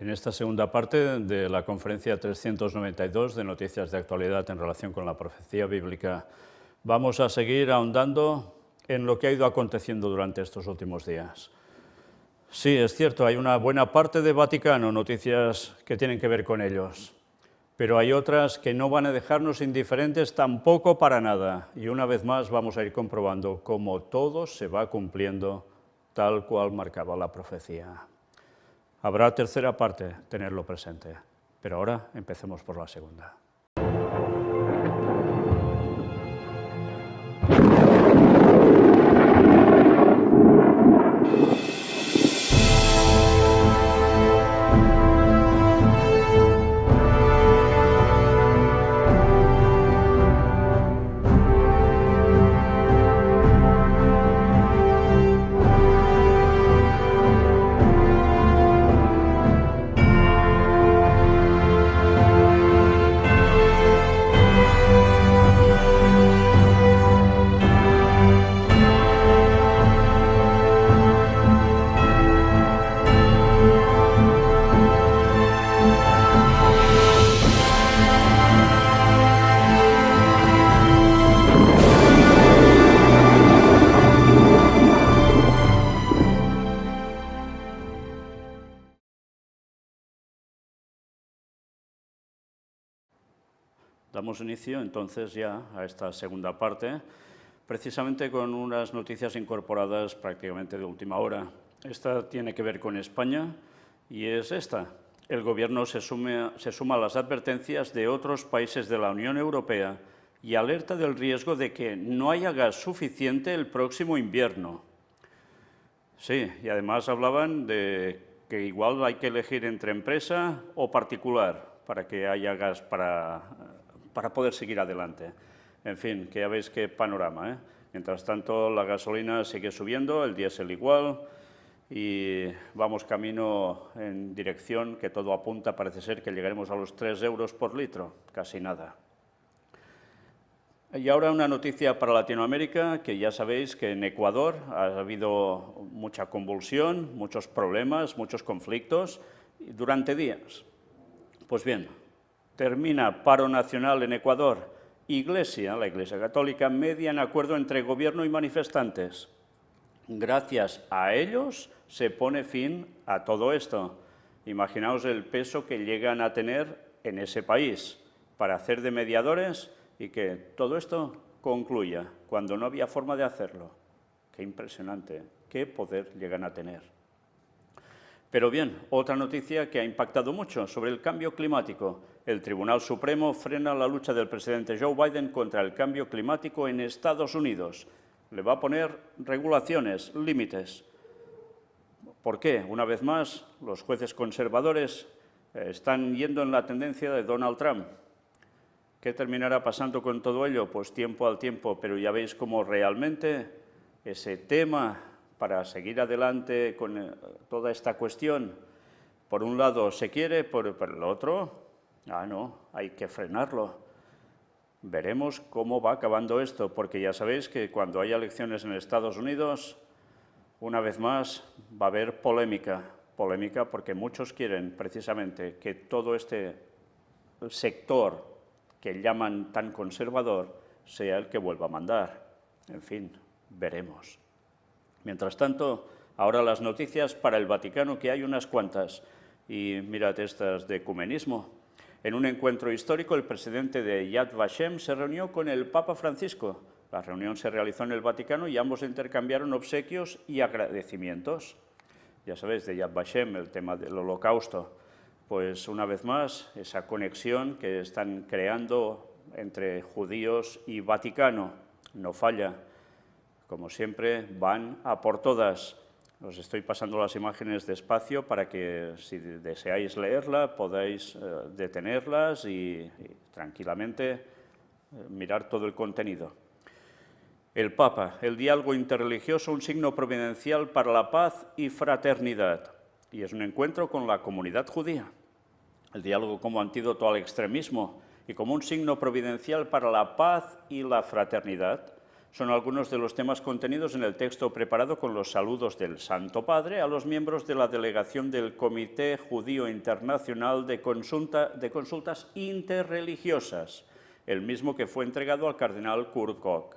En esta segunda parte de la conferencia 392 de Noticias de Actualidad en relación con la profecía bíblica, vamos a seguir ahondando en lo que ha ido aconteciendo durante estos últimos días. Sí, es cierto, hay una buena parte de Vaticano, noticias que tienen que ver con ellos, pero hay otras que no van a dejarnos indiferentes tampoco para nada, y una vez más vamos a ir comprobando cómo todo se va cumpliendo tal cual marcaba la profecía. Habrá tercera parte, tenerlo presente, pero ahora empecemos por la segunda. Damos inicio entonces ya a esta segunda parte, precisamente con unas noticias incorporadas prácticamente de última hora. Esta tiene que ver con España y es esta. El Gobierno se suma a las advertencias de otros países de la Unión Europea y alerta del riesgo de que no haya gas suficiente el próximo invierno. Sí, y además hablaban de que igual hay que elegir entre empresa o particular para que haya gas para poder seguir adelante. En fin, que ya veis qué panorama, ¿eh? Mientras tanto, la gasolina sigue subiendo, el diésel igual, y vamos camino en dirección que todo apunta, parece ser que llegaremos a los 3 euros por litro, casi nada. Y ahora una noticia para Latinoamérica, que ya sabéis que en Ecuador ha habido mucha convulsión, muchos problemas, muchos conflictos durante días. Pues bien, termina paro nacional en Ecuador. La Iglesia Católica, media en acuerdo entre gobierno y manifestantes. Gracias a ellos se pone fin a todo esto. Imaginaos el peso que llegan a tener en ese país para hacer de mediadores y que todo esto concluya cuando no había forma de hacerlo. Qué impresionante, qué poder llegan a tener. Pero bien, otra noticia que ha impactado mucho sobre el cambio climático. El Tribunal Supremo frena la lucha del presidente Joe Biden contra el cambio climático en Estados Unidos. Le va a poner regulaciones, límites. ¿Por qué? Una vez más, los jueces conservadores están yendo en la tendencia de Donald Trump. ¿Qué terminará pasando con todo ello? Pues tiempo al tiempo, pero ya veis cómo realmente ese tema para seguir adelante con toda esta cuestión, por un lado se quiere, por el otro, no, hay que frenarlo. Veremos cómo va acabando esto, porque ya sabéis que cuando haya elecciones en Estados Unidos, una vez más va a haber polémica porque muchos quieren precisamente que todo este sector que llaman tan conservador sea el que vuelva a mandar. En fin, veremos. Mientras tanto, ahora las noticias para el Vaticano, que hay unas cuantas. Y mirad estas de ecumenismo. En un encuentro histórico, el presidente de Yad Vashem se reunió con el Papa Francisco. La reunión se realizó en el Vaticano y ambos intercambiaron obsequios y agradecimientos. Ya sabéis, de Yad Vashem, el tema del Holocausto. Pues una vez más, esa conexión que están creando entre judíos y Vaticano no falla. Como siempre, van a por todas. Os estoy pasando las imágenes despacio para que, si deseáis leerla, podáis detenerlas y tranquilamente mirar todo el contenido. El Papa, el diálogo interreligioso, un signo providencial para la paz y fraternidad. Y es un encuentro con la comunidad judía. El diálogo como antídoto al extremismo y como un signo providencial para la paz y la fraternidad. Son algunos de los temas contenidos en el texto preparado con los saludos del Santo Padre a los miembros de la delegación del Comité Judío Internacional de Consultas Interreligiosas, el mismo que fue entregado al cardenal Kurt Koch.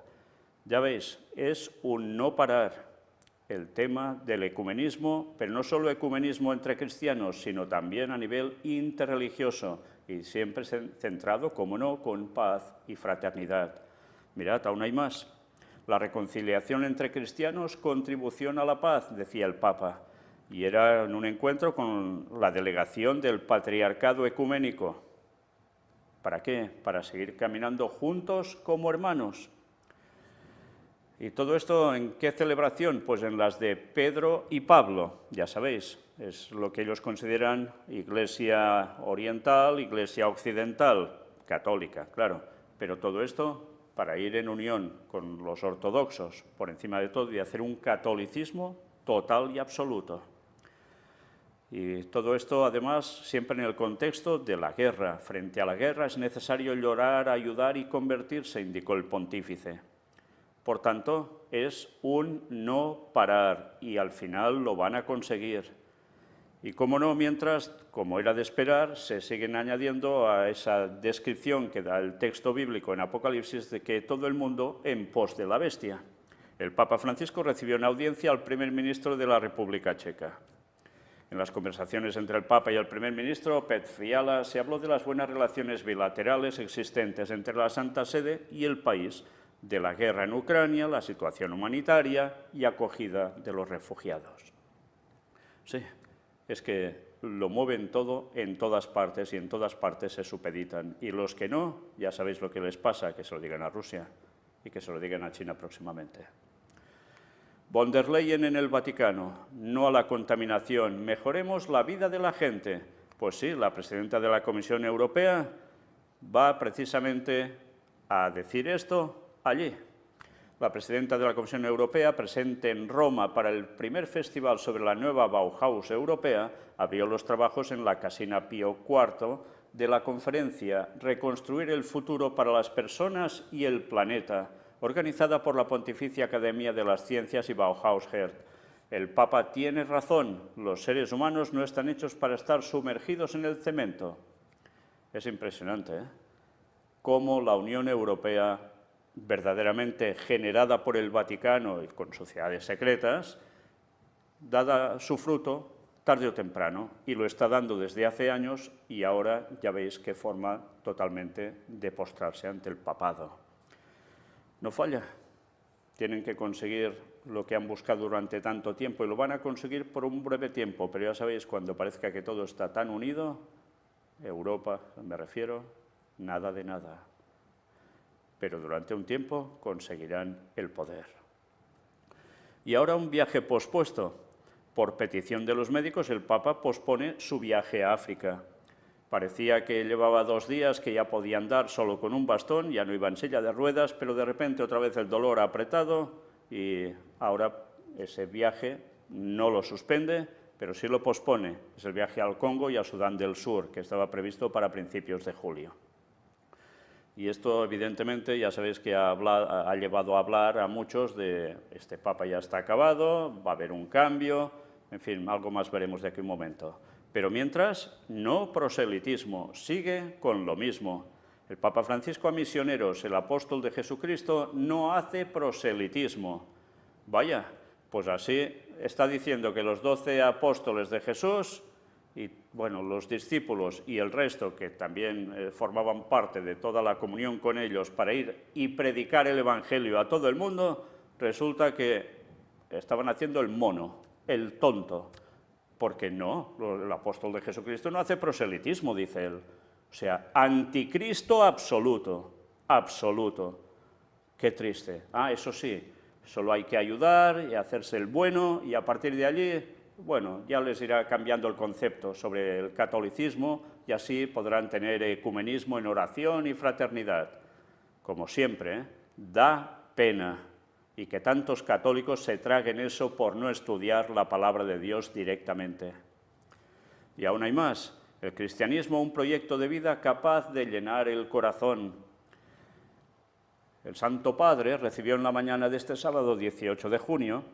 Ya veis, es un no parar el tema del ecumenismo, pero no solo ecumenismo entre cristianos, sino también a nivel interreligioso y siempre centrado, como no, con paz y fraternidad. Mirad, aún hay más. La reconciliación entre cristianos, contribución a la paz, decía el Papa, y era en un encuentro con la delegación del Patriarcado Ecuménico. ¿Para qué? Para seguir caminando juntos como hermanos. ¿Y todo esto en qué celebración? Pues en las de Pedro y Pablo, ya sabéis, es lo que ellos consideran Iglesia oriental, Iglesia occidental, católica, claro, pero todo esto para ir en unión con los ortodoxos, por encima de todo, y hacer un catolicismo total y absoluto. Y todo esto, además, siempre en el contexto de la guerra. Frente a la guerra es necesario llorar, ayudar y convertirse, indicó el pontífice. Por tanto, es un no parar y al final lo van a conseguir. Y cómo no, mientras, como era de esperar, se siguen añadiendo a esa descripción que da el texto bíblico en Apocalipsis de que todo el mundo en pos de la bestia. El Papa Francisco recibió en audiencia al primer ministro de la República Checa. En las conversaciones entre el Papa y el primer ministro, Petr Fiala, se habló de las buenas relaciones bilaterales existentes entre la Santa Sede y el país, de la guerra en Ucrania, la situación humanitaria y acogida de los refugiados. Sí, es que lo mueven todo en todas partes y en todas partes se supeditan. Y los que no, ya sabéis lo que les pasa, que se lo digan a Rusia y que se lo digan a China próximamente. Von der Leyen en el Vaticano, no a la contaminación, mejoremos la vida de la gente. Pues sí, la presidenta de la Comisión Europea va precisamente a decir esto allí. La presidenta de la Comisión Europea, presente en Roma para el primer festival sobre la nueva Bauhaus europea, abrió los trabajos en la Casina Pío IV de la conferencia Reconstruir el futuro para las personas y el planeta, organizada por la Pontificia Academia de las Ciencias y Bauhaus Heart. El Papa tiene razón, los seres humanos no están hechos para estar sumergidos en el cemento. Es impresionante, ¿eh? Cómo la Unión Europea, verdaderamente generada por el Vaticano y con sociedades secretas, dada su fruto tarde o temprano, y lo está dando desde hace años, y ahora ya veis qué forma totalmente de postrarse ante el papado. No falla, tienen que conseguir lo que han buscado durante tanto tiempo, y lo van a conseguir por un breve tiempo, pero ya sabéis, cuando parezca que todo está tan unido, Europa, me refiero, nada de nada. Pero durante un tiempo conseguirán el poder. Y ahora un viaje pospuesto. Por petición de los médicos, el Papa pospone su viaje a África. Parecía que llevaba 2 días, que ya podía andar solo con un bastón, ya no iba en silla de ruedas, pero de repente otra vez el dolor ha apretado y ahora ese viaje no lo suspende, pero sí lo pospone. Es el viaje al Congo y a Sudán del Sur, que estaba previsto para principios de julio. Y esto, evidentemente, ya sabéis que ha llevado a hablar a muchos de este Papa ya está acabado, va a haber un cambio, en fin, algo más veremos de aquí un momento. Pero mientras, no proselitismo, sigue con lo mismo. El Papa Francisco a misioneros, el apóstol de Jesucristo, no hace proselitismo. Vaya, pues así está diciendo que los 12 apóstoles de Jesús y bueno, los discípulos y el resto que también formaban parte de toda la comunión con ellos para ir y predicar el Evangelio a todo el mundo, resulta que estaban haciendo el mono, el tonto, porque no, el apóstol de Jesucristo no hace proselitismo, dice él. O sea, anticristo absoluto, absoluto. Qué triste. Ah, eso sí, solo hay que ayudar y hacerse el bueno y a partir de allí, bueno, ya les irá cambiando el concepto sobre el catolicismo y así podrán tener ecumenismo en oración y fraternidad. Como siempre, da pena y que tantos católicos se traguen eso por no estudiar la palabra de Dios directamente. Y aún hay más, el cristianismo, un proyecto de vida capaz de llenar el corazón. El Santo Padre recibió en la mañana de este sábado 18 de junio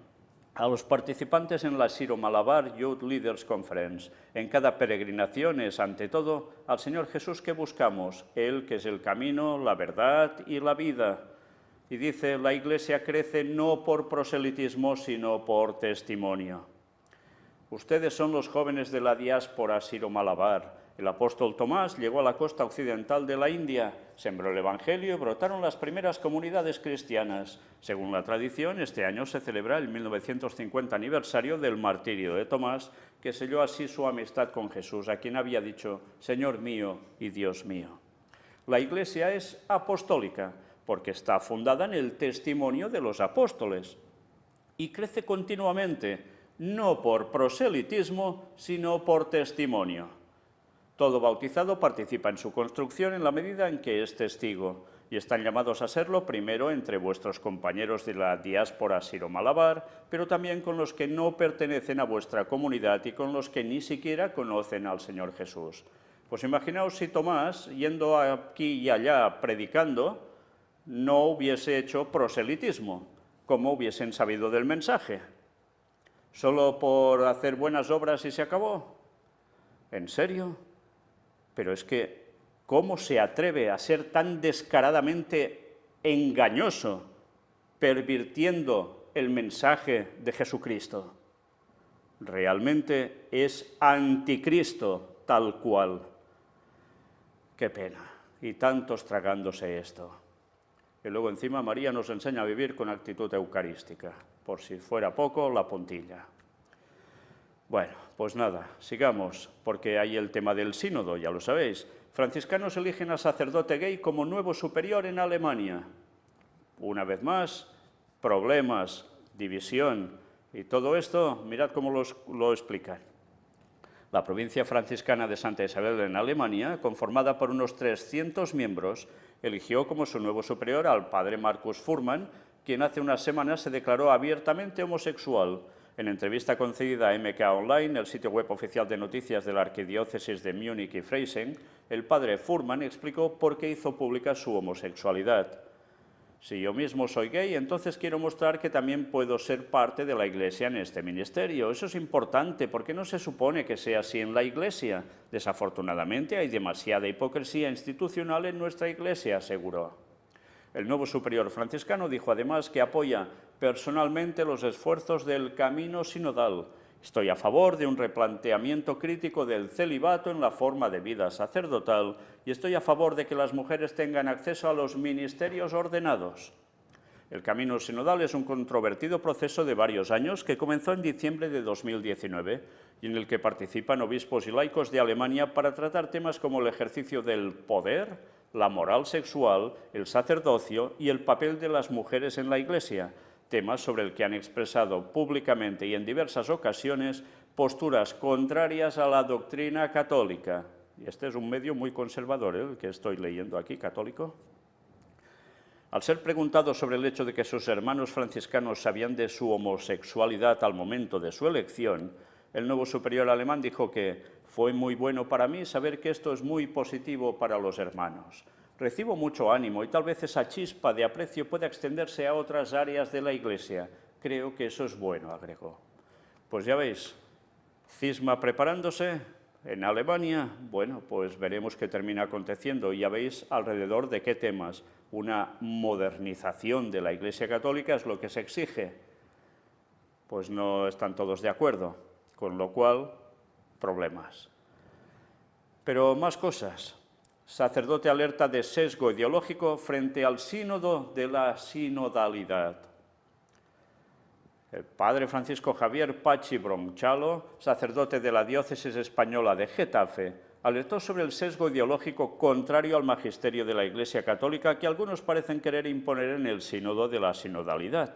a los participantes en la Syro Malabar Youth Leaders Conference. En cada peregrinación es, ante todo, al Señor Jesús que buscamos, Él que es el camino, la verdad y la vida. Y dice, la Iglesia crece no por proselitismo, sino por testimonio. Ustedes son los jóvenes de la diáspora Syro-Malabar. El apóstol Tomás llegó a la costa occidental de la India, sembró el Evangelio y brotaron las primeras comunidades cristianas. Según la tradición, este año se celebra el 1950 aniversario del martirio de Tomás, que selló así su amistad con Jesús, a quien había dicho, Señor mío y Dios mío. La Iglesia es apostólica, porque está fundada en el testimonio de los apóstoles y crece continuamente, no por proselitismo, sino por testimonio. Todo bautizado participa en su construcción en la medida en que es testigo, y están llamados a serlo primero entre vuestros compañeros de la diáspora Syro-Malabar, pero también con los que no pertenecen a vuestra comunidad y con los que ni siquiera conocen al Señor Jesús. Pues imaginaos si Tomás, yendo aquí y allá predicando, no hubiese hecho proselitismo, ¿cómo hubiesen sabido del mensaje? ¿Solo por hacer buenas obras y se acabó? ¿En serio? Pero es que, ¿cómo se atreve a ser tan descaradamente engañoso, pervirtiendo el mensaje de Jesucristo? Realmente es anticristo tal cual. Qué pena, y tantos tragándose esto. Y luego encima María nos enseña a vivir con actitud eucarística, por si fuera poco, la puntilla. Bueno, pues nada, sigamos, porque hay el tema del sínodo, ya lo sabéis. Franciscanos eligen a sacerdote gay como nuevo superior en Alemania. Una vez más, problemas, división, y todo esto, mirad cómo lo explican. La provincia franciscana de Santa Isabel en Alemania, conformada por unos 300 miembros, eligió como su nuevo superior al padre Markus Fuhrmann, quien hace unas semanas se declaró abiertamente homosexual. En entrevista concedida a MK Online, el sitio web oficial de noticias de la Arquidiócesis de Múnich y Freising, el padre Fuhrmann explicó por qué hizo pública su homosexualidad. Si yo mismo soy gay, entonces quiero mostrar que también puedo ser parte de la Iglesia en este ministerio. Eso es importante, porque no se supone que sea así en la Iglesia. Desafortunadamente, hay demasiada hipocresía institucional en nuestra Iglesia, aseguró. El nuevo superior franciscano dijo además que apoya personalmente los esfuerzos del camino sinodal. Estoy a favor de un replanteamiento crítico del celibato en la forma de vida sacerdotal y estoy a favor de que las mujeres tengan acceso a los ministerios ordenados. El camino sinodal es un controvertido proceso de varios años que comenzó en diciembre de 2019 y en el que participan obispos y laicos de Alemania para tratar temas como el ejercicio del poder, la moral sexual, el sacerdocio y el papel de las mujeres en la Iglesia, temas sobre el que han expresado públicamente y en diversas ocasiones posturas contrarias a la doctrina católica. Y este es un medio muy conservador, el que estoy leyendo aquí, católico. Al ser preguntado sobre el hecho de que sus hermanos franciscanos sabían de su homosexualidad al momento de su elección, el nuevo superior alemán dijo que fue muy bueno para mí saber que esto es muy positivo para los hermanos. Recibo mucho ánimo y tal vez esa chispa de aprecio pueda extenderse a otras áreas de la Iglesia. Creo que eso es bueno, agregó. Pues ya veis, cisma preparándose en Alemania. Bueno, pues veremos qué termina aconteciendo. Y ya veis alrededor de qué temas. Una modernización de la Iglesia Católica es lo que se exige. Pues no están todos de acuerdo, con lo cual, problemas. Pero más cosas. Sacerdote alerta de sesgo ideológico frente al sínodo de la sinodalidad. El padre Francisco Javier Pachi Bronchalo, sacerdote de la diócesis española de Getafe, alertó sobre el sesgo ideológico contrario al magisterio de la Iglesia Católica que algunos parecen querer imponer en el sínodo de la sinodalidad.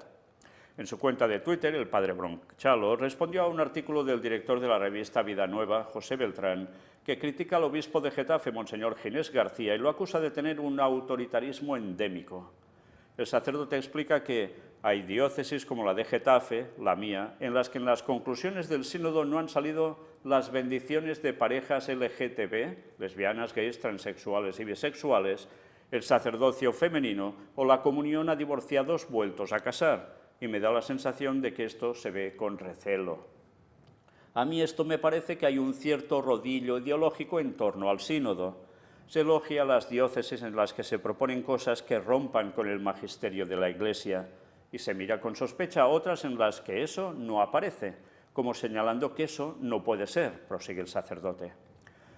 En su cuenta de Twitter, el padre Bronchalo respondió a un artículo del director de la revista Vida Nueva, José Beltrán, que critica al obispo de Getafe, Monseñor Ginés García, y lo acusa de tener un autoritarismo endémico. El sacerdote explica que hay diócesis como la de Getafe, la mía, en las que en las conclusiones del sínodo no han salido las bendiciones de parejas LGTB, lesbianas, gays, transexuales y bisexuales, el sacerdocio femenino o la comunión a divorciados vueltos a casar, y me da la sensación de que esto se ve con recelo. A mí esto me parece que hay un cierto rodillo ideológico en torno al sínodo. Se elogia las diócesis en las que se proponen cosas que rompan con el magisterio de la Iglesia y se mira con sospecha a otras en las que eso no aparece, como señalando que eso no puede ser, prosigue el sacerdote.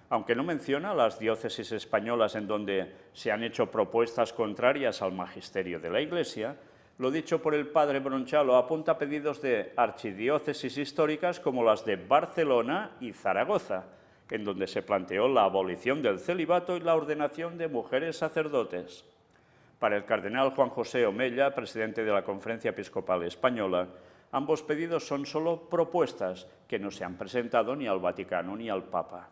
Aunque no menciona las diócesis españolas en donde se han hecho propuestas contrarias al magisterio de la Iglesia, lo dicho por el padre Bronchalo apunta a pedidos de archidiócesis históricas como las de Barcelona y Zaragoza, en donde se planteó la abolición del celibato y la ordenación de mujeres sacerdotes. Para el cardenal Juan José Omella, presidente de la Conferencia Episcopal Española, ambos pedidos son solo propuestas que no se han presentado ni al Vaticano ni al Papa.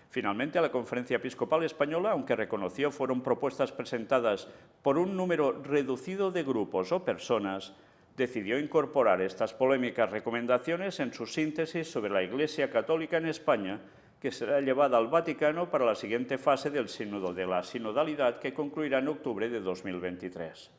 Finalmente, a la Conferencia Episcopal Española, aunque reconoció fueron propuestas presentadas por un número reducido de grupos o personas, decidió incorporar estas polémicas recomendaciones en su síntesis sobre la Iglesia Católica en España, que será llevada al Vaticano para la siguiente fase del Sínodo de la Sinodalidad, que concluirá en octubre de 2023.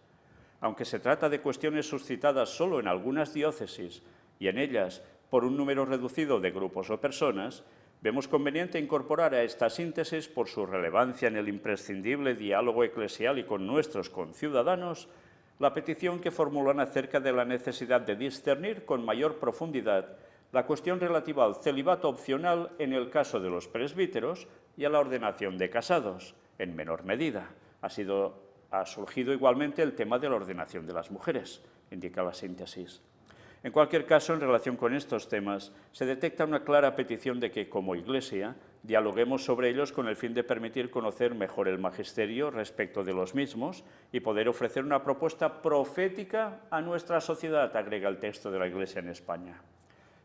Aunque se trata de cuestiones suscitadas solo en algunas diócesis y en ellas por un número reducido de grupos o personas, vemos conveniente incorporar a esta síntesis, por su relevancia en el imprescindible diálogo eclesial y con nuestros conciudadanos, la petición que formulan acerca de la necesidad de discernir con mayor profundidad la cuestión relativa al celibato opcional en el caso de los presbíteros y a la ordenación de casados, en menor medida. Ha surgido igualmente el tema de la ordenación de las mujeres, indica la síntesis. En cualquier caso, en relación con estos temas, se detecta una clara petición de que, como Iglesia, dialoguemos sobre ellos con el fin de permitir conocer mejor el magisterio respecto de los mismos y poder ofrecer una propuesta profética a nuestra sociedad, agrega el texto de la Iglesia en España.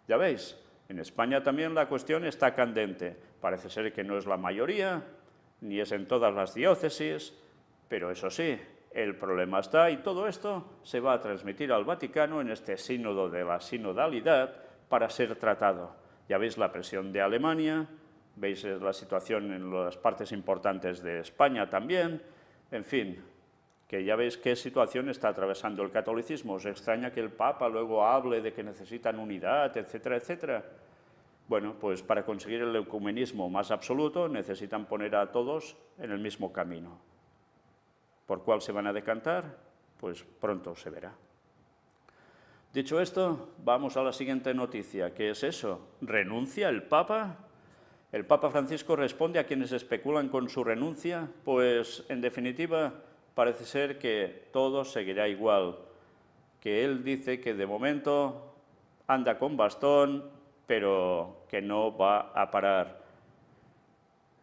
Ya veis, en España también la cuestión está candente. Parece ser que no es la mayoría, ni es en todas las diócesis, pero eso sí, el problema está y todo esto se va a transmitir al Vaticano en este sínodo de la sinodalidad para ser tratado. Ya veis la presión de Alemania, veis la situación en las partes importantes de España también, en fin, que ya veis qué situación está atravesando el catolicismo. ¿Os extraña que el Papa luego hable de que necesitan unidad, etcétera, etcétera? Bueno, pues para conseguir el ecumenismo más absoluto necesitan poner a todos en el mismo camino. ¿Por cuál se van a decantar? Pues pronto se verá. Dicho esto, vamos a la siguiente noticia. ¿Qué es eso? ¿Renuncia el Papa? ¿El Papa Francisco responde a quienes especulan con su renuncia? Pues, en definitiva, parece ser que todo seguirá igual, que él dice que de momento anda con bastón, pero que no va a parar.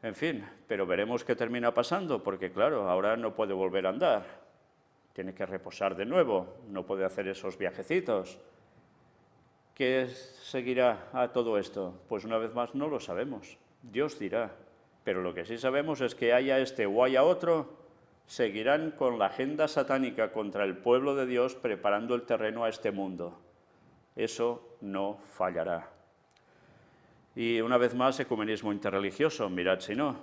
En fin, pero veremos qué termina pasando, porque claro, ahora no puede volver a andar, tiene que reposar de nuevo, no puede hacer esos viajecitos. ¿Qué seguirá a todo esto? Pues una vez más no lo sabemos, Dios dirá, pero lo que sí sabemos es que haya este o haya otro, seguirán con la agenda satánica contra el pueblo de Dios preparando el terreno a este mundo. Eso no fallará. Y una vez más, ecumenismo interreligioso, mirad si no.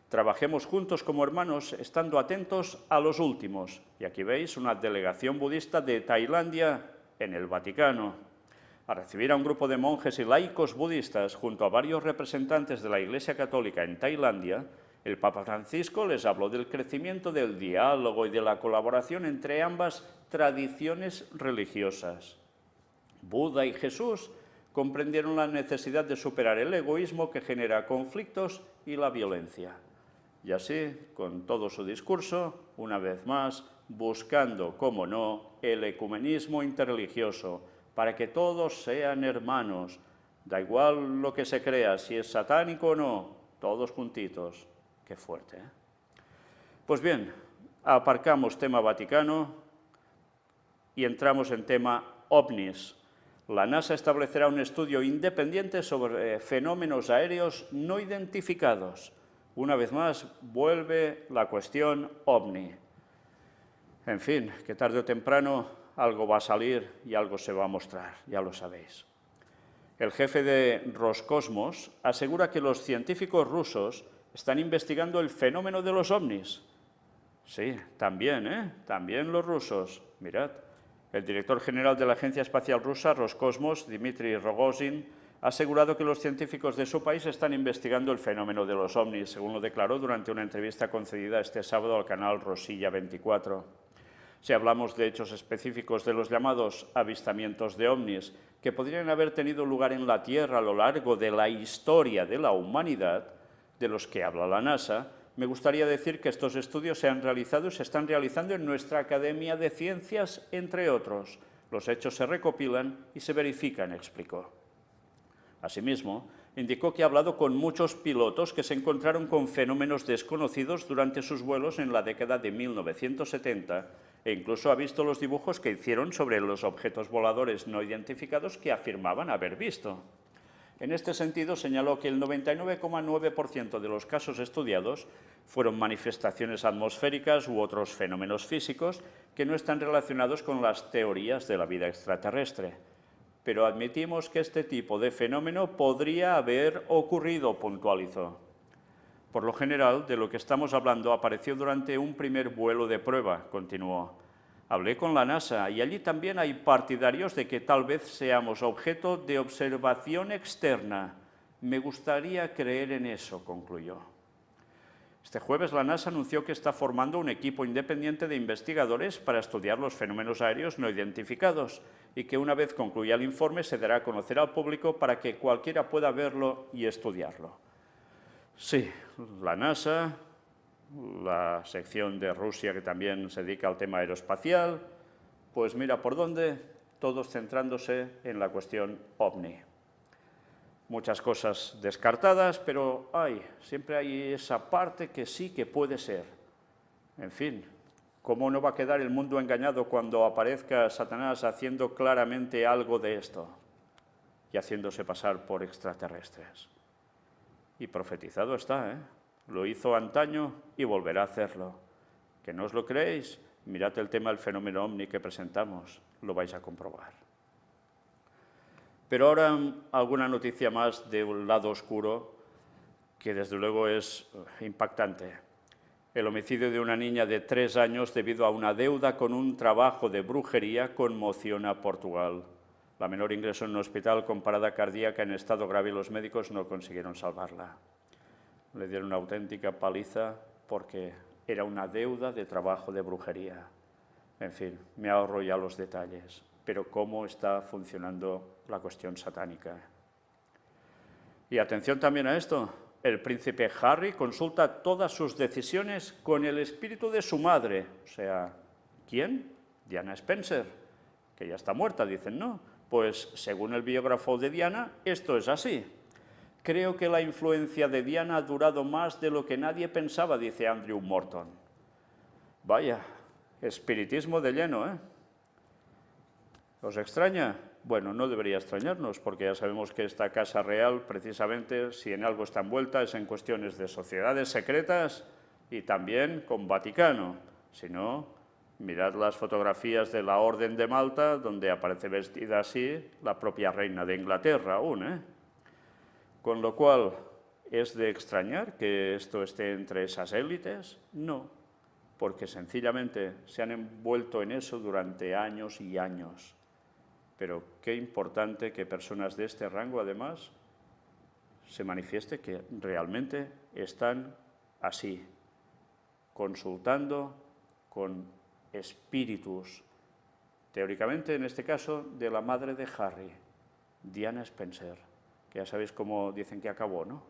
Trabajemos juntos como hermanos, estando atentos a los últimos. Y aquí veis una delegación budista de Tailandia en el Vaticano, a recibir a un grupo de monjes y laicos budistas junto a varios representantes de la Iglesia Católica en Tailandia. El Papa Francisco les habló del crecimiento del diálogo y de la colaboración entre ambas tradiciones religiosas. Buda y Jesús comprendieron la necesidad de superar el egoísmo que genera conflictos y la violencia. Y así, con todo su discurso, una vez más, buscando, como no, el ecumenismo interreligioso, para que todos sean hermanos, da igual lo que se crea, si es satánico o no, todos juntitos. Qué fuerte, ¿eh? Pues bien, aparcamos tema Vaticano y entramos en tema ovnis. La NASA establecerá un estudio independiente sobre fenómenos aéreos no identificados. Una vez más, vuelve la cuestión ovni. En fin, que tarde o temprano algo va a salir y algo se va a mostrar, ya lo sabéis. El jefe de Roscosmos asegura que los científicos rusos están investigando el fenómeno de los ovnis. Sí, también, ¿eh? También los rusos. Mirad, el director general de la Agencia Espacial Rusa, Roscosmos, Dmitry Rogozin, ha asegurado que los científicos de su país están investigando el fenómeno de los ovnis, según lo declaró durante una entrevista concedida este sábado al canal Rosilla 24. Si hablamos de hechos específicos de los llamados avistamientos de ovnis que podrían haber tenido lugar en la Tierra a lo largo de la historia de la humanidad, de los que habla la NASA, me gustaría decir que estos estudios se han realizado y se están realizando en nuestra Academia de Ciencias, entre otros. Los hechos se recopilan y se verifican, explicó. Asimismo, indicó que ha hablado con muchos pilotos que se encontraron con fenómenos desconocidos durante sus vuelos en la década de 1970 e incluso ha visto los dibujos que hicieron sobre los objetos voladores no identificados que afirmaban haber visto. En este sentido, señaló que el 99,9% de los casos estudiados fueron manifestaciones atmosféricas u otros fenómenos físicos que no están relacionados con las teorías de la vida extraterrestre. Pero admitimos que este tipo de fenómeno podría haber ocurrido, puntualizó. Por lo general, de lo que estamos hablando apareció durante un primer vuelo de prueba, continuó. Hablé con la NASA y allí también hay partidarios de que tal vez seamos objeto de observación externa. Me gustaría creer en eso, concluyó. Este jueves la NASA anunció que está formando un equipo independiente de investigadores para estudiar los fenómenos aéreos no identificados y que una vez concluya el informe se dará a conocer al público para que cualquiera pueda verlo y estudiarlo. Sí, la NASA, la sección de Rusia que también se dedica al tema aeroespacial, pues mira por dónde, todos centrándose en la cuestión OVNI. Muchas cosas descartadas, pero siempre hay esa parte que sí que puede ser. En fin, ¿cómo no va a quedar el mundo engañado cuando aparezca Satanás haciendo claramente algo de esto y haciéndose pasar por extraterrestres? Y profetizado está, ¿eh? Lo hizo antaño y volverá a hacerlo. ¿Que no os lo creéis? Mirad el tema del fenómeno OVNI que presentamos, lo vais a comprobar. Pero ahora alguna noticia más de un lado oscuro que desde luego es impactante. El homicidio de una niña de 3 años debido a una deuda con un trabajo de brujería conmociona a Portugal. La menor ingresó en un hospital con parada cardíaca en estado grave y los médicos no consiguieron salvarla. Le dieron una auténtica paliza porque era una deuda de trabajo de brujería. En fin, me ahorro ya los detalles, pero cómo está funcionando la cuestión satánica. Y atención también a esto, el príncipe Harry consulta todas sus decisiones con el espíritu de su madre. O sea, ¿quién? Diana Spencer, que ya está muerta, dicen, ¿no? Pues según el biógrafo de Diana, esto es así. Creo que la influencia de Diana ha durado más de lo que nadie pensaba, dice Andrew Morton. Vaya, espiritismo de lleno, ¿eh? ¿Os extraña? Bueno, no debería extrañarnos, porque ya sabemos que esta Casa Real, precisamente, si en algo está envuelta, es en cuestiones de sociedades secretas y también con Vaticano. Si no, mirad las fotografías de la Orden de Malta, donde aparece vestida así la propia reina de Inglaterra aún, ¿eh? Con lo cual, ¿es de extrañar que esto esté entre esas élites? No, porque sencillamente se han envuelto en eso durante años y años. Pero qué importante que personas de este rango, además, se manifieste que realmente están así, consultando con espíritus, teóricamente, en este caso, de la madre de Harry, Diana Spencer, que ya sabéis cómo dicen que acabó, ¿no?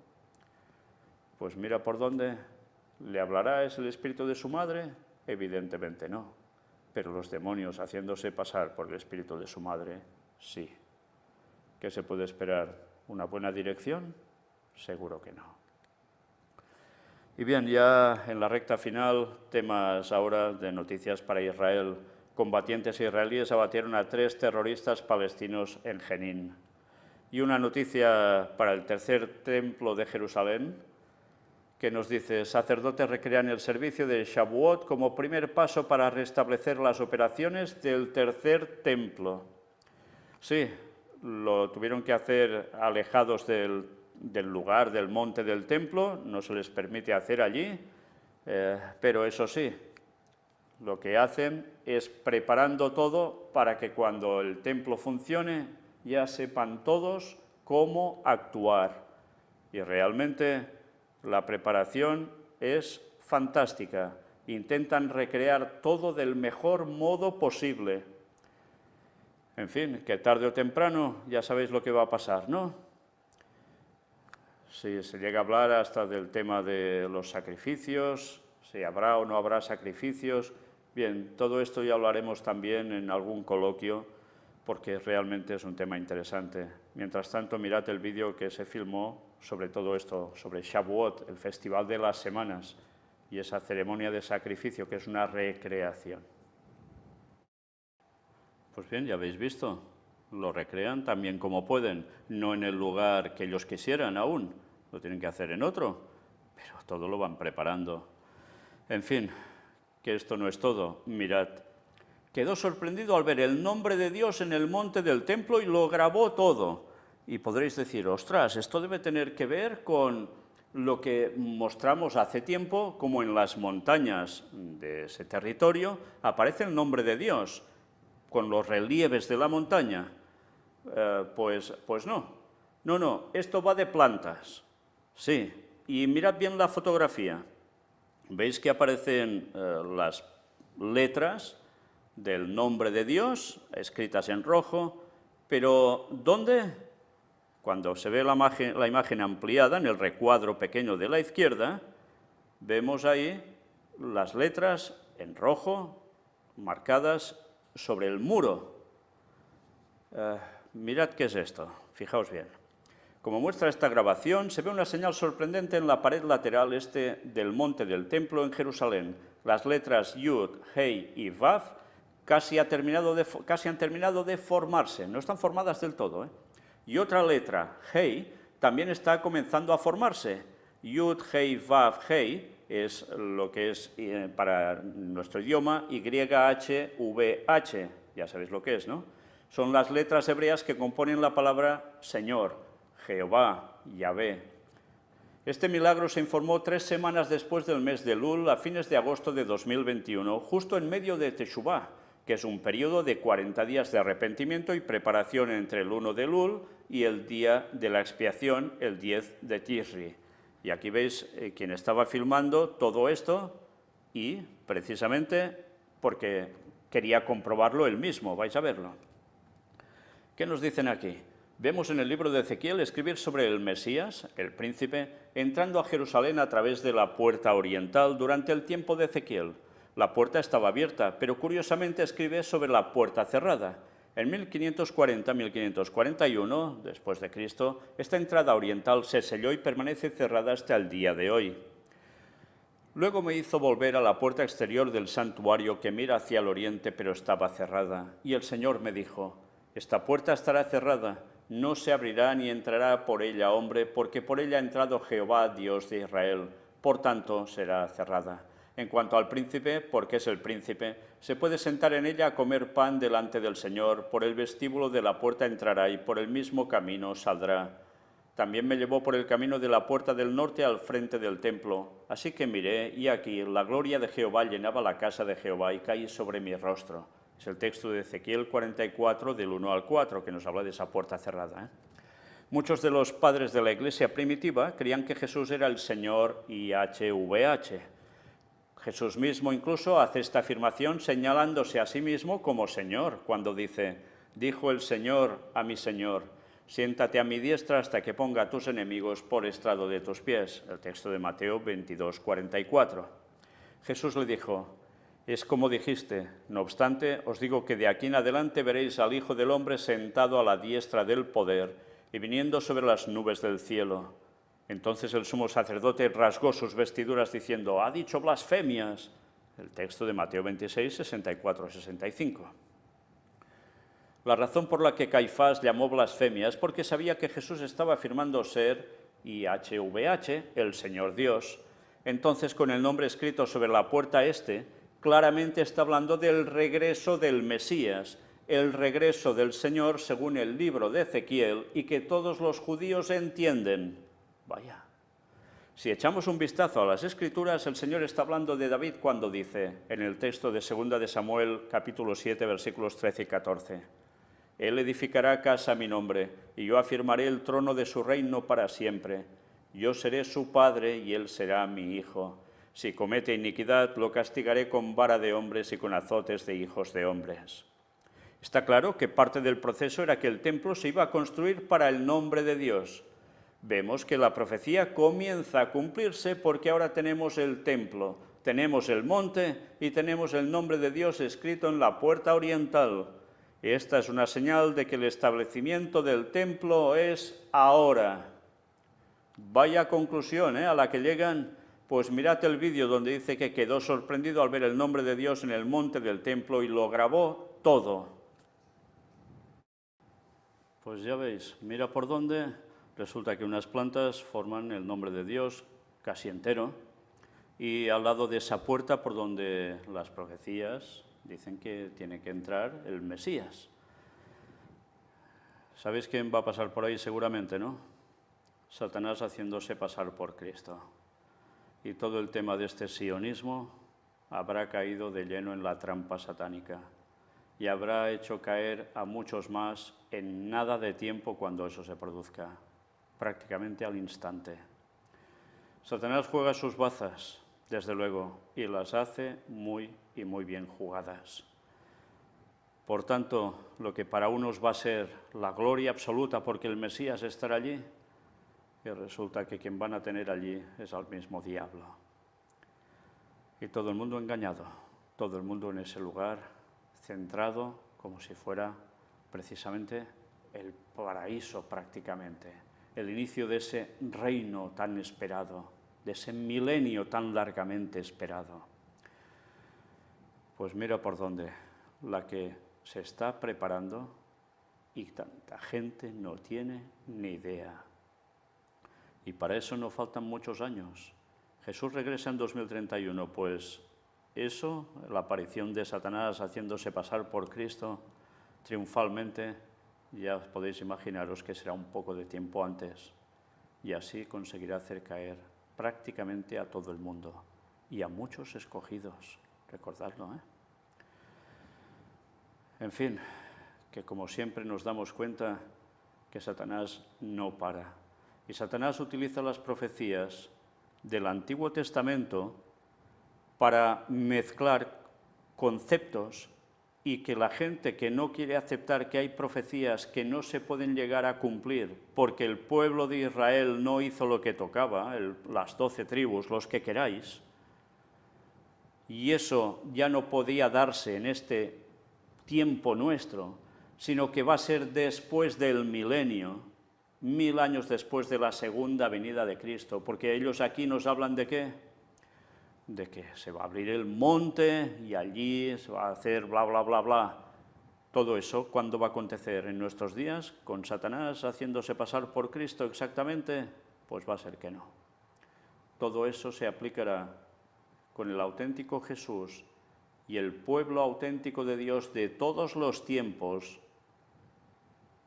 Pues mira por dónde. ¿Le hablará es el espíritu de su madre? Evidentemente no. Pero los demonios haciéndose pasar por el espíritu de su madre, sí. ¿Qué se puede esperar? ¿Una buena dirección? Seguro que no. Y bien, ya en la recta final, temas ahora de noticias para Israel. Combatientes israelíes abatieron a 3 terroristas palestinos en Jenin. Y una noticia para el tercer templo de Jerusalén, que nos dice, sacerdotes recrean el servicio de Shavuot como primer paso para restablecer las operaciones del tercer templo. Sí, lo tuvieron que hacer alejados del lugar, del monte del templo, no se les permite hacer allí, pero eso sí, Lo que hacen es preparando todo para que cuando el templo funcione ya sepan todos cómo actuar. Y realmente la preparación es fantástica. Intentan recrear todo del mejor modo posible. En fin, que tarde o temprano ya sabéis lo que va a pasar, ¿no? Si se llega a hablar hasta del tema de los sacrificios, si habrá o no habrá sacrificios. Bien, todo esto ya lo haremos también en algún coloquio, porque realmente es un tema interesante. Mientras tanto, mirad el vídeo que se filmó sobre todo esto, sobre Shavuot, el Festival de las Semanas, y esa ceremonia de sacrificio, que es una recreación. Pues bien, ya habéis visto, lo recrean también como pueden, no en el lugar que ellos quisieran aún, lo tienen que hacer en otro, pero todo lo van preparando. En fin, que esto no es todo, mirad. Quedó sorprendido al ver el nombre de Dios en el monte del templo y lo grabó todo. Y podréis decir, ostras, esto debe tener que ver con lo que mostramos hace tiempo, como en las montañas de ese territorio aparece el nombre de Dios, con los relieves de la montaña. Pues no. No, esto va de plantas. Sí, y mirad bien la fotografía. Veis que aparecen las letras del nombre de Dios, escritas en rojo, pero ¿dónde? Cuando se ve la imagen ampliada en el recuadro pequeño de la izquierda, vemos ahí las letras en rojo, marcadas sobre el muro. Mirad qué es esto, fijaos bien. Como muestra esta grabación, se ve una señal sorprendente en la pared lateral del monte del templo en Jerusalén. Las letras Yud, Hei y Vav casi han terminado de formarse, no están formadas del todo, ¿eh? Y otra letra, Hei, también está comenzando a formarse. Yud, Hei, Vav, Hei es lo que es para nuestro idioma YHVH, ya sabéis lo que es, ¿no? Son las letras hebreas que componen la palabra Señor, Jehová, Yahvé. Este milagro se informó 3 semanas después del mes de Elul, a fines de agosto de 2021, justo en medio de Teshuvá, que es un periodo de 40 días de arrepentimiento y preparación entre el 1 de Elul y el día de la expiación, el 10 de Tishri. Y aquí veis quien estaba filmando todo esto y precisamente porque quería comprobarlo él mismo, vais a verlo. ¿Qué nos dicen aquí? Vemos en el libro de Ezequiel escribir sobre el Mesías, el príncipe, entrando a Jerusalén a través de la puerta oriental durante el tiempo de Ezequiel. La puerta estaba abierta, pero curiosamente escribe sobre la puerta cerrada. En 1540-1541, después de Cristo, esta entrada oriental se selló y permanece cerrada hasta el día de hoy. Luego me hizo volver a la puerta exterior del santuario que mira hacia el oriente, pero estaba cerrada. Y el Señor me dijo, esta puerta estará cerrada, no se abrirá ni entrará por ella hombre, porque por ella ha entrado Jehová, Dios de Israel. Por tanto, será cerrada. En cuanto al príncipe, porque es el príncipe, se puede sentar en ella a comer pan delante del Señor, por el vestíbulo de la puerta entrará y por el mismo camino saldrá. También me llevó por el camino de la puerta del norte al frente del templo. Así que miré, y aquí la gloria de Jehová llenaba la casa de Jehová y caí sobre mi rostro. Es el texto de Ezequiel 44, del 1 al 4, que nos habla de esa puerta cerrada, ¿eh? Muchos de los padres de la iglesia primitiva creían que Jesús era el Señor YHVH. Jesús mismo incluso hace esta afirmación señalándose a sí mismo como Señor, cuando dice, dijo el Señor a mi Señor, siéntate a mi diestra hasta que ponga a tus enemigos por estrado de tus pies. El texto de Mateo 22, 44. Jesús le dijo, es como dijiste, no obstante, os digo que de aquí en adelante veréis al Hijo del Hombre sentado a la diestra del poder y viniendo sobre las nubes del cielo. Entonces el sumo sacerdote rasgó sus vestiduras diciendo, ha dicho blasfemias. El texto de Mateo 26, 64, 65. La razón por la que Caifás llamó blasfemia es porque sabía que Jesús estaba afirmando ser YHVH, el Señor Dios. Entonces, con el nombre escrito sobre la puerta claramente está hablando del regreso del Mesías, el regreso del Señor según el libro de Ezequiel y que todos los judíos entienden. Vaya. Si echamos un vistazo a las Escrituras, el Señor está hablando de David cuando dice, en el texto de 2 de Samuel, capítulo 7, versículos 13 y 14, «Él edificará casa a mi nombre, y yo afirmaré el trono de su reino para siempre. Yo seré su padre, y él será mi hijo. Si comete iniquidad, lo castigaré con vara de hombres y con azotes de hijos de hombres». Está claro que parte del proceso era que el templo se iba a construir para el nombre de Dios. Vemos que la profecía comienza a cumplirse porque ahora tenemos el templo, tenemos el monte y tenemos el nombre de Dios escrito en la puerta oriental. Esta es una señal de que el establecimiento del templo es ahora. Vaya conclusión a la que llegan, pues mirad el vídeo donde dice que quedó sorprendido al ver el nombre de Dios en el monte del templo y lo grabó todo. Pues ya veis, mira por dónde. Resulta que unas plantas forman el nombre de Dios casi entero y al lado de esa puerta por donde las profecías dicen que tiene que entrar el Mesías. ¿Sabéis quién va a pasar por ahí seguramente, no? Satanás haciéndose pasar por Cristo. Y todo el tema de este sionismo habrá caído de lleno en la trampa satánica y habrá hecho caer a muchos más en nada de tiempo cuando eso se produzca, prácticamente al instante. Satanás juega sus bazas, desde luego, y las hace muy bien jugadas. Por tanto, lo que para unos va a ser la gloria absoluta porque el Mesías estará allí, y resulta que quien van a tener allí es al mismo diablo. Y todo el mundo engañado, todo el mundo en ese lugar, centrado como si fuera precisamente el paraíso prácticamente, el inicio de ese reino tan esperado, de ese milenio tan largamente esperado. Pues mira por dónde, la que se está preparando y tanta gente no tiene ni idea. Y para eso no faltan muchos años. Jesús regresa en 2031, pues eso, la aparición de Satanás haciéndose pasar por Cristo triunfalmente, ya podéis imaginaros que será un poco de tiempo antes, y así conseguirá hacer caer prácticamente a todo el mundo y a muchos escogidos, recordadlo, En fin, que como siempre nos damos cuenta que Satanás no para, y Satanás utiliza las profecías del Antiguo Testamento para mezclar conceptos y que la gente que no quiere aceptar que hay profecías que no se pueden llegar a cumplir porque el pueblo de Israel no hizo lo que tocaba, las 12 tribus, los que queráis, y eso ya no podía darse en este tiempo nuestro, sino que va a ser después del milenio, 1000 años después de la segunda venida de Cristo, porque ellos aquí nos hablan de ¿qué? De que se va a abrir el monte y allí se va a hacer bla, bla, bla, bla. Todo eso, ¿cuándo va a acontecer? ¿En nuestros días? ¿Con Satanás haciéndose pasar por Cristo exactamente? Pues va a ser que no. Todo eso se aplicará con el auténtico Jesús y el pueblo auténtico de Dios de todos los tiempos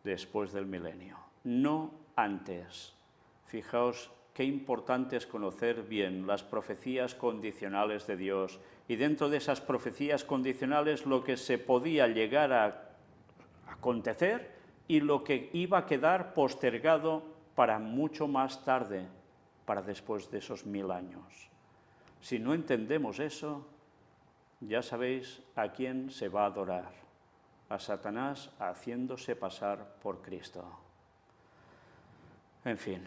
después del milenio, no antes. Fijaos qué importante es conocer bien las profecías condicionales de Dios y dentro de esas profecías condicionales lo que se podía llegar a acontecer y lo que iba a quedar postergado para mucho más tarde, para después de esos 1000 años. Si no entendemos eso, ya sabéis a quién se va a adorar, a Satanás haciéndose pasar por Cristo. En fin,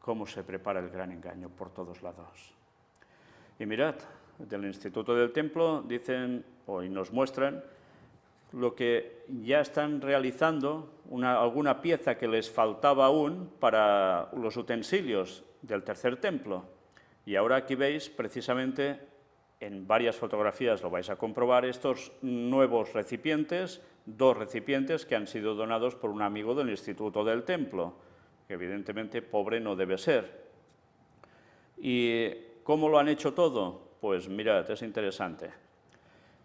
cómo se prepara el gran engaño por todos lados. Y mirad, del Instituto del Templo dicen, hoy nos muestran, lo que ya están realizando, alguna pieza que les faltaba aún para los utensilios del tercer templo. Y ahora aquí veis, precisamente, en varias fotografías lo vais a comprobar, estos nuevos recipientes, 2 recipientes que han sido donados por un amigo del Instituto del Templo, que evidentemente pobre no debe ser. ¿Y cómo lo han hecho todo? Pues mirad, es interesante.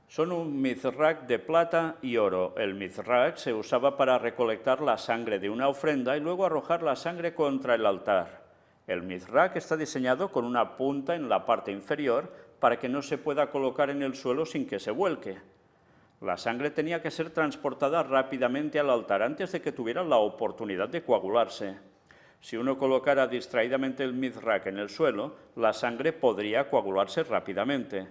Son un mizrak de plata y oro. El mizrak se usaba para recolectar la sangre de una ofrenda y luego arrojar la sangre contra el altar. El mizrak está diseñado con una punta en la parte inferior para que no se pueda colocar en el suelo sin que se vuelque. La sangre tenía que ser transportada rápidamente al altar antes de que tuviera la oportunidad de coagularse. Si uno colocara distraídamente el mizrak en el suelo, la sangre podría coagularse rápidamente.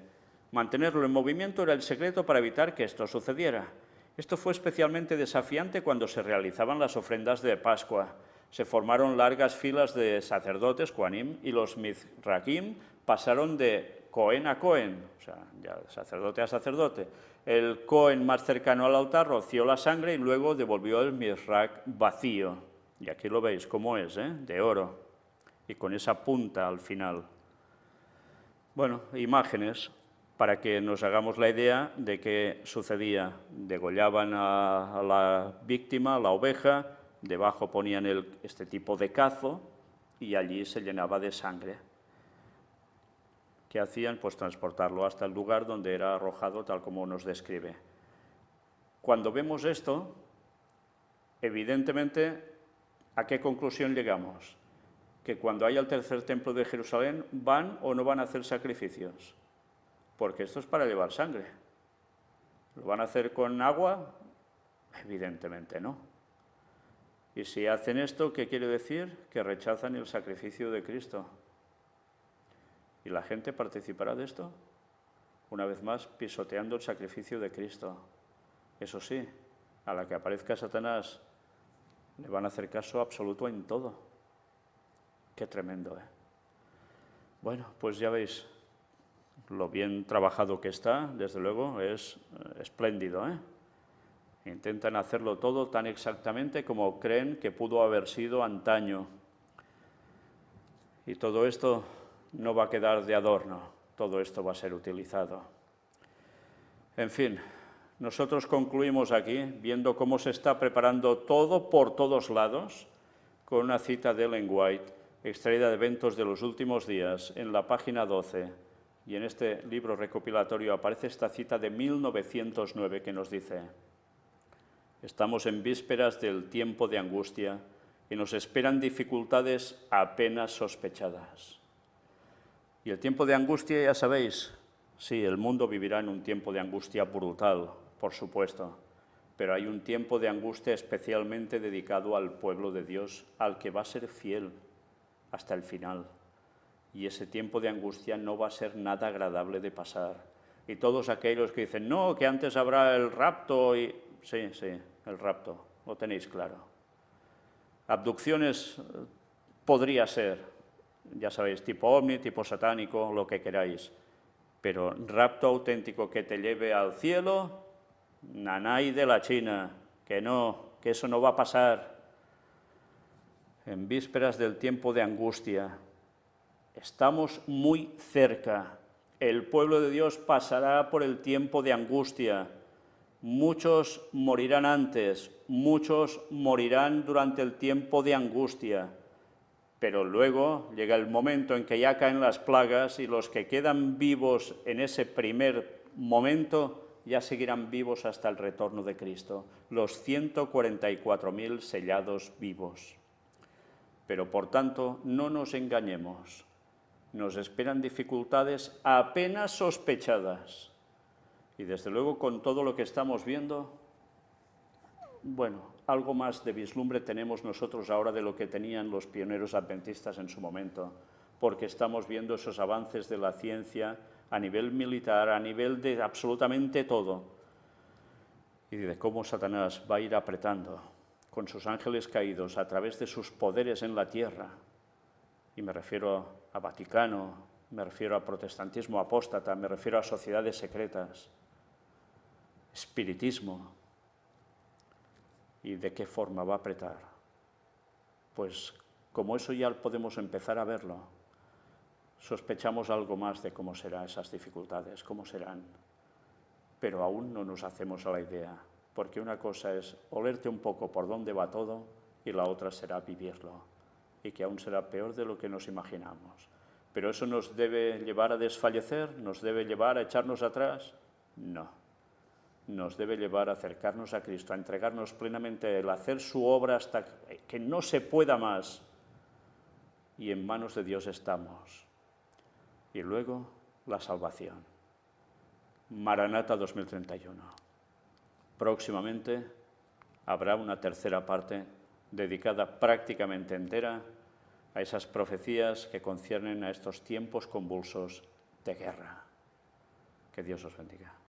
Mantenerlo en movimiento era el secreto para evitar que esto sucediera. Esto fue especialmente desafiante cuando se realizaban las ofrendas de Pascua. Se formaron largas filas de sacerdotes, Kohanim, y los mizrakim pasaron de Cohen a Cohen, o sea, ya de sacerdote a sacerdote. El Cohen más cercano al altar roció la sangre y luego devolvió el mizrak vacío. Y aquí lo veis cómo es, de oro, y con esa punta al final. Bueno, imágenes para que nos hagamos la idea de qué sucedía. Degollaban a la víctima, a la oveja, debajo ponían este tipo de cazo y allí se llenaba de sangre. ¿Qué hacían? Pues transportarlo hasta el lugar donde era arrojado, tal como nos describe. Cuando vemos esto, evidentemente, ¿a qué conclusión llegamos? Que cuando haya el tercer templo de Jerusalén, ¿van o no van a hacer sacrificios? Porque esto es para llevar sangre. ¿Lo van a hacer con agua? Evidentemente no. Y si hacen esto, ¿qué quiere decir? Que rechazan el sacrificio de Cristo. ¿Y la gente participará de esto? Una vez más, pisoteando el sacrificio de Cristo. Eso sí, a la que aparezca Satanás, le van a hacer caso absoluto en todo. Qué tremendo, ¿eh? Bueno, pues ya veis, lo bien trabajado que está, desde luego, es espléndido, ¿eh? Intentan hacerlo todo tan exactamente como creen que pudo haber sido antaño. Y todo esto no va a quedar de adorno, todo esto va a ser utilizado. En fin, nosotros concluimos aquí, viendo cómo se está preparando todo por todos lados, con una cita de Ellen White, extraída de Eventos de los Últimos Días, en la página 12. Y en este libro recopilatorio aparece esta cita de 1909 que nos dice: estamos en vísperas del tiempo de angustia y nos esperan dificultades apenas sospechadas. Y el tiempo de angustia, ya sabéis, sí, el mundo vivirá en un tiempo de angustia brutal, por supuesto, pero hay un tiempo de angustia especialmente dedicado al pueblo de Dios, al que va a ser fiel hasta el final. Y ese tiempo de angustia no va a ser nada agradable de pasar. Y todos aquellos que dicen, no, que antes habrá el rapto, y sí, el rapto, lo tenéis claro. Abducciones podría ser, ya sabéis, tipo ovni, tipo satánico, lo que queráis. Pero rapto auténtico que te lleve al cielo, nanay de la China, que no, que eso no va a pasar. En vísperas del tiempo de angustia, estamos muy cerca. El pueblo de Dios pasará por el tiempo de angustia. Muchos morirán antes, muchos morirán durante el tiempo de angustia. Pero luego llega el momento en que ya caen las plagas y los que quedan vivos en ese primer momento ya seguirán vivos hasta el retorno de Cristo, los 144.000 sellados vivos. Pero por tanto, no nos engañemos, nos esperan dificultades apenas sospechadas. Y desde luego con todo lo que estamos viendo, bueno, algo más de vislumbre tenemos nosotros ahora de lo que tenían los pioneros adventistas en su momento, porque estamos viendo esos avances de la ciencia a nivel militar, a nivel de absolutamente todo, y de cómo Satanás va a ir apretando con sus ángeles caídos a través de sus poderes en la tierra. Y me refiero a Vaticano, me refiero a protestantismo apóstata, me refiero a sociedades secretas, espiritismo. ¿Y de qué forma va a apretar? Pues como eso ya podemos empezar a verlo, sospechamos algo más de cómo serán esas dificultades, cómo serán, pero aún no nos hacemos a la idea, porque una cosa es olerte un poco por dónde va todo y la otra será vivirlo, y que aún será peor de lo que nos imaginamos. ¿Pero eso nos debe llevar a desfallecer? ¿Nos debe llevar a echarnos atrás? No. Nos debe llevar a acercarnos a Cristo, a entregarnos plenamente a Él, a hacer su obra hasta que no se pueda más, y en manos de Dios estamos. Y luego la salvación. Maranata 2031. Próximamente habrá una tercera parte dedicada prácticamente entera a esas profecías que conciernen a estos tiempos convulsos de guerra. Que Dios os bendiga.